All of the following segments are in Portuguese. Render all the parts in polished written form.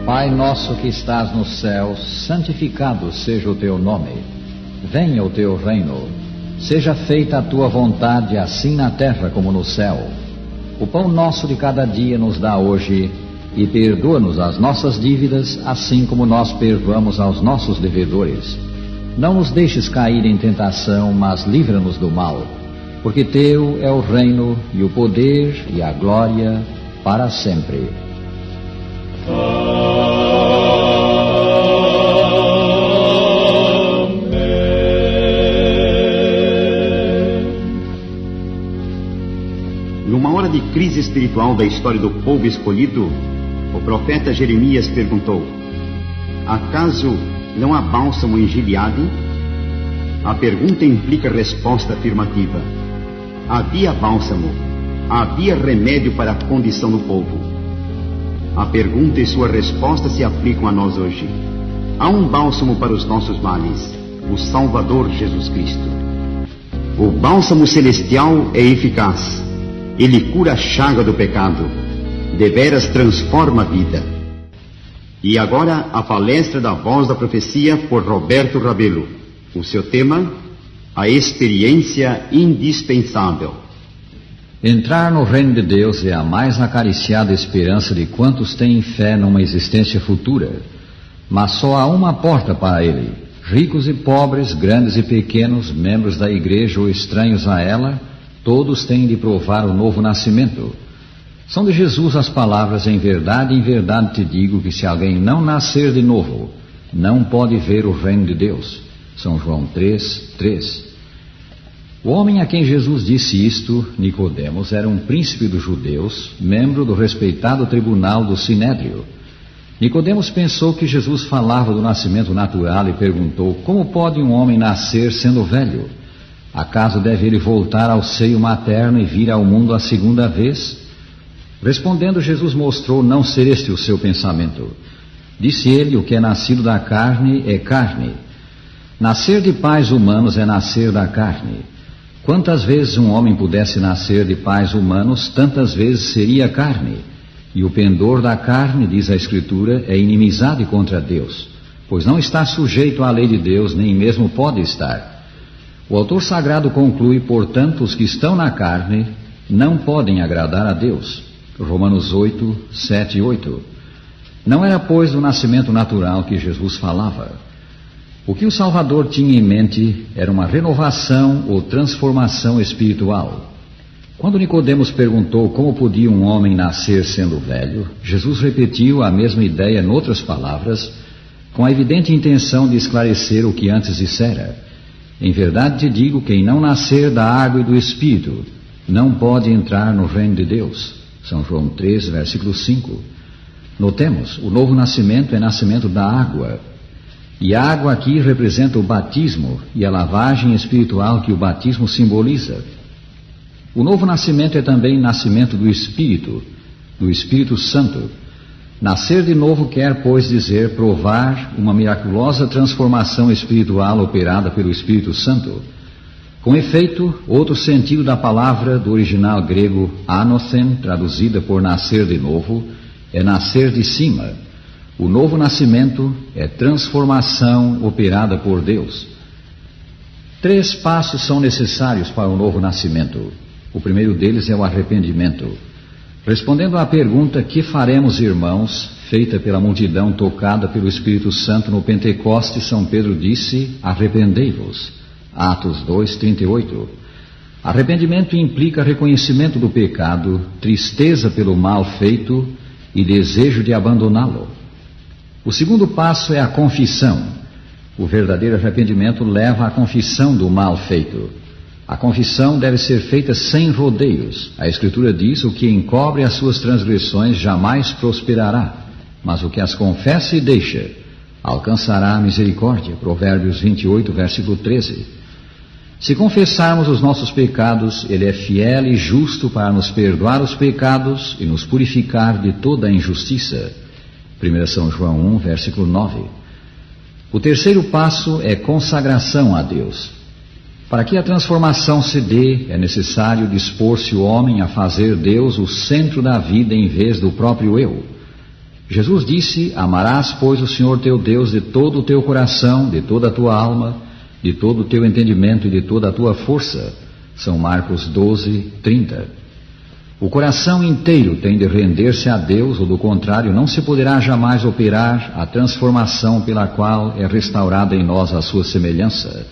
Pai nosso que estás nos céus, santificado seja o teu nome. Venha o teu reino. Seja feita a tua vontade, assim na terra como no céu. O pão nosso de cada dia nos dá hoje, e perdoa-nos as nossas dívidas, assim como nós perdoamos aos nossos devedores. Não nos deixes cair em tentação, mas livra-nos do mal. Porque teu é o reino, e o poder, e a glória, para sempre. Numa hora de crise espiritual da história do povo escolhido, o profeta Jeremias perguntou: acaso não há bálsamo em Gileade? A pergunta implica resposta afirmativa. Havia bálsamo, havia remédio para a condição do povo. A pergunta e sua resposta se aplicam a nós hoje. Há um bálsamo para os nossos males, o Salvador Jesus Cristo. O bálsamo celestial é eficaz. Ele cura a chaga do pecado, deveras transforma a vida. E agora a palestra da Voz da Profecia por Roberto Rabelo. O seu tema, a experiência indispensável. Entrar no reino de Deus é a mais acariciada esperança de quantos têm fé numa existência futura. Mas só há uma porta para ele. Ricos e pobres, grandes e pequenos, membros da igreja ou estranhos a ela, todos têm de provar o novo nascimento. São de Jesus as palavras: em verdade te digo que se alguém não nascer de novo, não pode ver o reino de Deus. São João 3:3. O homem a quem Jesus disse isto, Nicodemos, era um príncipe dos judeus, membro do respeitado tribunal do Sinédrio. Nicodemos pensou que Jesus falava do nascimento natural e perguntou: como pode um homem nascer sendo velho? Acaso deve ele voltar ao seio materno e vir ao mundo a segunda vez? Respondendo, Jesus mostrou não ser este o seu pensamento. Disse ele: o que é nascido da carne é carne. Nascer de pais humanos é nascer da carne. Quantas vezes um homem pudesse nascer de pais humanos, tantas vezes seria carne. E o pendor da carne, diz a Escritura, é inimizade contra Deus, pois não está sujeito à lei de Deus, nem mesmo pode estar. O autor sagrado conclui: portanto, os que estão na carne não podem agradar a Deus. Romanos 8:7-8. Não era, pois, do nascimento natural que Jesus falava. O que o Salvador tinha em mente era uma renovação ou transformação espiritual. Quando Nicodemos perguntou como podia um homem nascer sendo velho, Jesus repetiu a mesma ideia noutras palavras, com a evidente intenção de esclarecer o que antes dissera. Em verdade te digo, quem não nascer da água e do Espírito não pode entrar no reino de Deus. São João 3, versículo 5. Notemos, o novo nascimento é nascimento da água. E a água aqui representa o batismo e a lavagem espiritual que o batismo simboliza. O novo nascimento é também nascimento do Espírito Santo. Nascer de novo quer, pois, dizer provar uma miraculosa transformação espiritual operada pelo Espírito Santo. Com efeito, outro sentido da palavra do original grego anothen, traduzida por nascer de novo, é nascer de cima. O novo nascimento é transformação operada por Deus. 3 passos são necessários para o novo nascimento. O primeiro deles é o arrependimento. Respondendo à pergunta: que faremos, irmãos?, feita pela multidão tocada pelo Espírito Santo no Pentecostes, São Pedro disse: arrependei-vos. Atos 2:38. Arrependimento implica reconhecimento do pecado, tristeza pelo mal feito e desejo de abandoná-lo. O segundo passo é a confissão. O verdadeiro arrependimento leva à confissão do mal feito. A confissão deve ser feita sem rodeios. A Escritura diz: o que encobre as suas transgressões jamais prosperará, mas o que as confessa e deixa alcançará a misericórdia. Provérbios 28, versículo 13. Se confessarmos os nossos pecados, Ele é fiel e justo para nos perdoar os pecados e nos purificar de toda a injustiça. 1 São João 1, versículo 9. O terceiro passo é consagração a Deus. Para que a transformação se dê, é necessário dispor-se o homem a fazer Deus o centro da vida em vez do próprio eu. Jesus disse: amarás, pois, o Senhor teu Deus de todo o teu coração, de toda a tua alma, de todo o teu entendimento e de toda a tua força. São Marcos 12, 30. O coração inteiro tem de render-se a Deus, ou do contrário, não se poderá jamais operar a transformação pela qual é restaurada em nós a sua semelhança.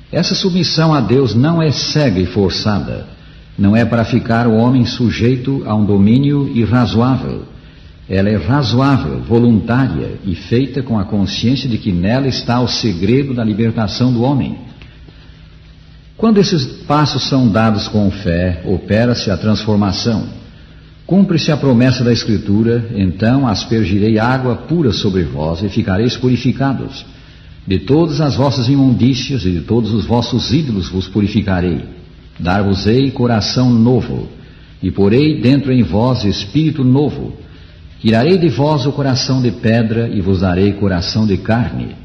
Essa submissão a Deus não é cega e forçada, não é para ficar o homem sujeito a um domínio irrazoável. Ela é razoável, voluntária e feita com a consciência de que nela está o segredo da libertação do homem. Quando esses passos são dados com fé, opera-se a transformação. Cumpre-se a promessa da Escritura: então aspergirei água pura sobre vós e ficareis purificados. De todas as vossas imundícias e de todos os vossos ídolos vos purificarei. Dar-vos-ei coração novo, e porei dentro em vós espírito novo. Tirarei de vós o coração de pedra e vos darei coração de carne.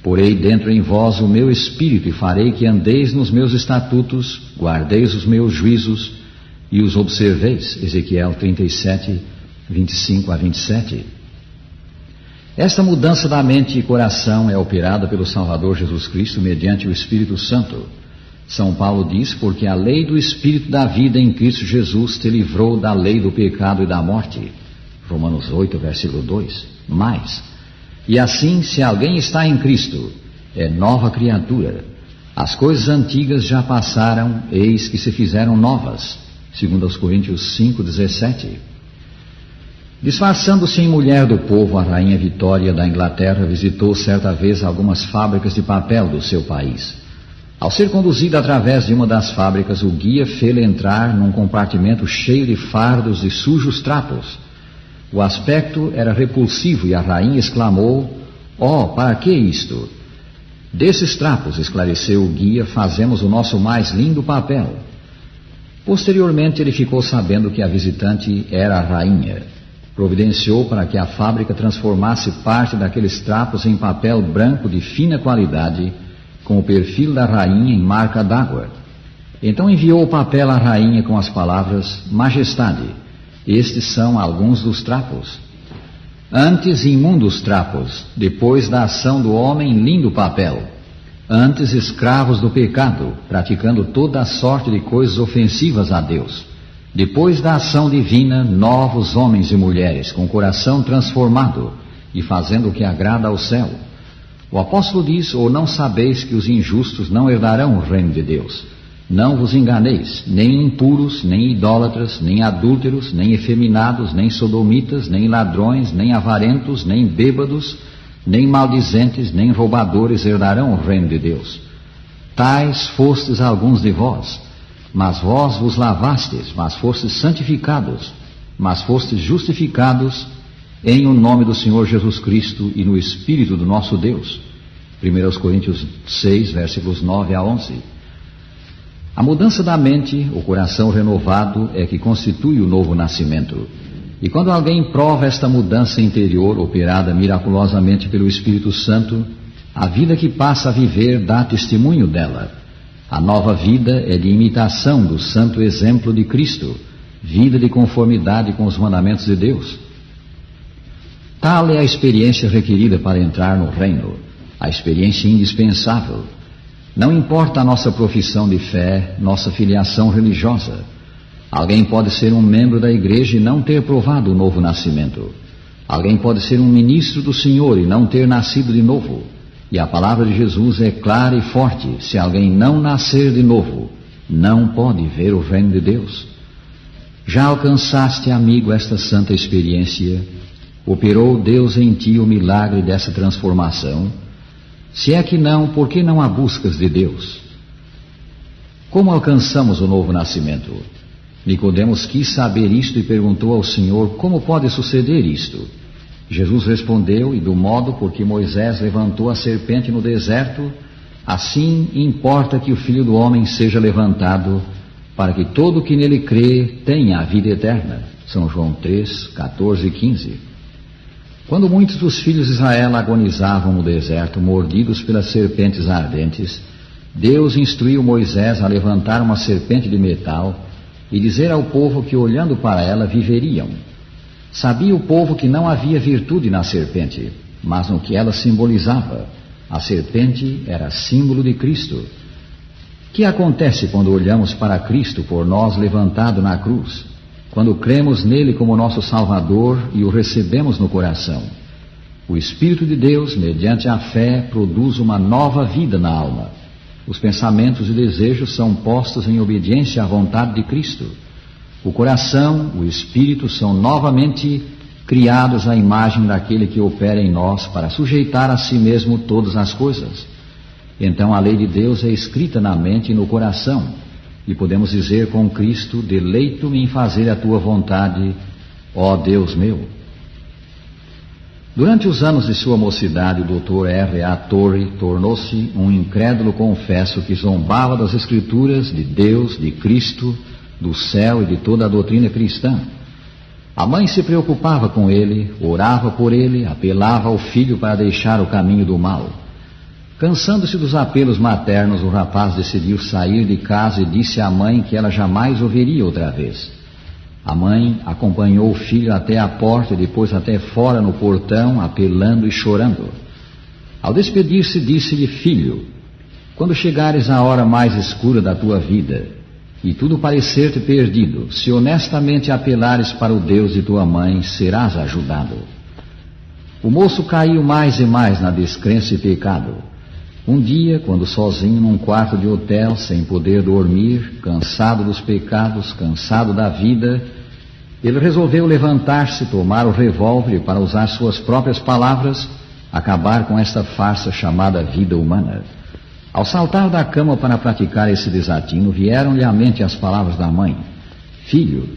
Porei dentro em vós o meu espírito e farei que andeis nos meus estatutos, guardeis os meus juízos e os observeis. Ezequiel 37, 25 a 27. Esta mudança da mente e coração é operada pelo Salvador Jesus Cristo mediante o Espírito Santo. São Paulo diz: porque a lei do Espírito da vida em Cristo Jesus te livrou da lei do pecado e da morte. Romanos 8, versículo 2. Mais, e assim, se alguém está em Cristo, é nova criatura. As coisas antigas já passaram, eis que se fizeram novas. 2 Coríntios 5, 17. Disfarçando-se em mulher do povo, a rainha Vitória da Inglaterra visitou certa vez algumas fábricas de papel do seu país. Ao ser conduzida através de uma das fábricas, o guia fê-la entrar num compartimento cheio de fardos de sujos trapos. O aspecto era repulsivo e a rainha exclamou: "Oh, para que isto?" "Desses trapos", esclareceu o guia, "fazemos o nosso mais lindo papel." Posteriormente ele ficou sabendo que a visitante era a rainha. Providenciou para que a fábrica transformasse parte daqueles trapos em papel branco de fina qualidade, com o perfil da rainha em marca d'água. Então enviou o papel à rainha com as palavras: "Majestade, estes são alguns dos trapos. Antes imundos trapos, depois da ação do homem lindo papel. Antes escravos do pecado, praticando toda a sorte de coisas ofensivas a Deus. Depois da ação divina, novos homens e mulheres, com coração transformado e fazendo o que agrada ao céu." O apóstolo diz: "Ou não sabeis que os injustos não herdarão o reino de Deus? Não vos enganeis, nem impuros, nem idólatras, nem adúlteros, nem efeminados, nem sodomitas, nem ladrões, nem avarentos, nem bêbados, nem maldizentes, nem roubadores herdarão o reino de Deus. Tais fostes alguns de vós, mas vós vos lavastes, mas fostes santificados, mas fostes justificados em o nome do Senhor Jesus Cristo e no Espírito do nosso Deus." 1 Coríntios 6, versículos 9 a 11. A mudança da mente, o coração renovado, é que constitui o novo nascimento. E quando alguém prova esta mudança interior, operada miraculosamente pelo Espírito Santo, a vida que passa a viver dá testemunho dela. A nova vida é de imitação do santo exemplo de Cristo, vida de conformidade com os mandamentos de Deus. Tal é a experiência requerida para entrar no reino, a experiência indispensável. Não importa a nossa profissão de fé, nossa filiação religiosa. Alguém pode ser um membro da igreja e não ter provado o novo nascimento. Alguém pode ser um ministro do Senhor e não ter nascido de novo. E a palavra de Jesus é clara e forte: se alguém não nascer de novo, não pode ver o reino de Deus. Já alcançaste, amigo, esta santa experiência? Operou Deus em ti o milagre dessa transformação? Se é que não, por que não a buscas de Deus? Como alcançamos o novo nascimento? Nicodemos quis saber isto e perguntou ao Senhor: como pode suceder isto? Jesus respondeu: e do modo por que Moisés levantou a serpente no deserto, assim importa que o Filho do Homem seja levantado, para que todo o que nele crê tenha a vida eterna. São João 3, 14 e 15. Quando muitos dos filhos de Israel agonizavam no deserto, mordidos pelas serpentes ardentes, Deus instruiu Moisés a levantar uma serpente de metal e dizer ao povo que, olhando para ela, viveriam. Sabia o povo que não havia virtude na serpente, mas no que ela simbolizava. A serpente era símbolo de Cristo. O que acontece quando olhamos para Cristo por nós levantado na cruz? Quando cremos nele como nosso Salvador e o recebemos no coração? O Espírito de Deus, mediante a fé, produz uma nova vida na alma. Os pensamentos e desejos são postos em obediência à vontade de Cristo. O coração, o espírito são novamente criados à imagem daquele que opera em nós para sujeitar a si mesmo todas as coisas. Então a lei de Deus é escrita na mente e no coração, e podemos dizer com Cristo: deleito-me em fazer a tua vontade, ó Deus meu. Durante os anos de sua mocidade, o Dr. R.A. Torrey tornou-se um incrédulo confesso que zombava das Escrituras, de Deus, de Cristo, do céu e de toda a doutrina cristã. A mãe se preocupava com ele, orava por ele, apelava ao filho para deixar o caminho do mal. Cansando-se dos apelos maternos, o rapaz decidiu sair de casa e disse à mãe que ela jamais o veria outra vez. A mãe acompanhou o filho até a porta e depois até fora no portão, apelando e chorando. Ao despedir-se, disse-lhe: filho, quando chegares à hora mais escura da tua vida e tudo parecer-te perdido, se honestamente apelares para o Deus de tua mãe, serás ajudado. O moço caiu mais e mais na descrença e pecado. Um dia, quando sozinho num quarto de hotel, sem poder dormir, cansado dos pecados, cansado da vida, ele resolveu levantar-se, tomar o revólver e, para usar suas próprias palavras, acabar com esta farsa chamada vida humana. Ao saltar da cama para praticar esse desatino, vieram-lhe à mente as palavras da mãe: filho,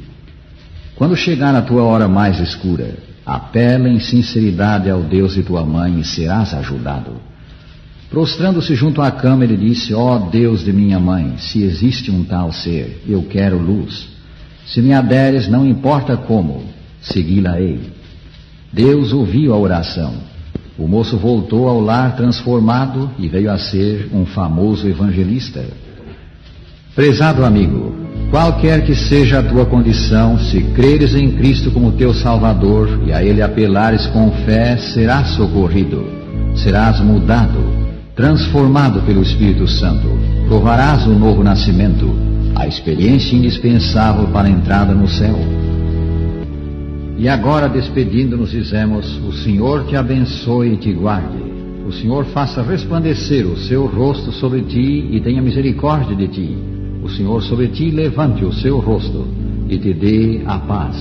quando chegar a tua hora mais escura, apela em sinceridade ao Deus de tua mãe e serás ajudado. Prostrando-se junto à cama, ele disse: ó Deus de minha mãe, se existe um tal ser, eu quero luz. Se me a deres, não importa como, segui-la-ei. Deus ouviu a oração. O moço voltou ao lar transformado e veio a ser um famoso evangelista. Prezado amigo, qualquer que seja a tua condição, se creres em Cristo como teu Salvador e a Ele apelares com fé, serás socorrido, serás mudado, transformado pelo Espírito Santo, provarás o novo nascimento, a experiência indispensável para a entrada no céu. E agora, despedindo-nos, dizemos: o Senhor te abençoe e te guarde. O Senhor faça resplandecer o seu rosto sobre ti e tenha misericórdia de ti. O Senhor sobre ti levante o seu rosto e te dê a paz.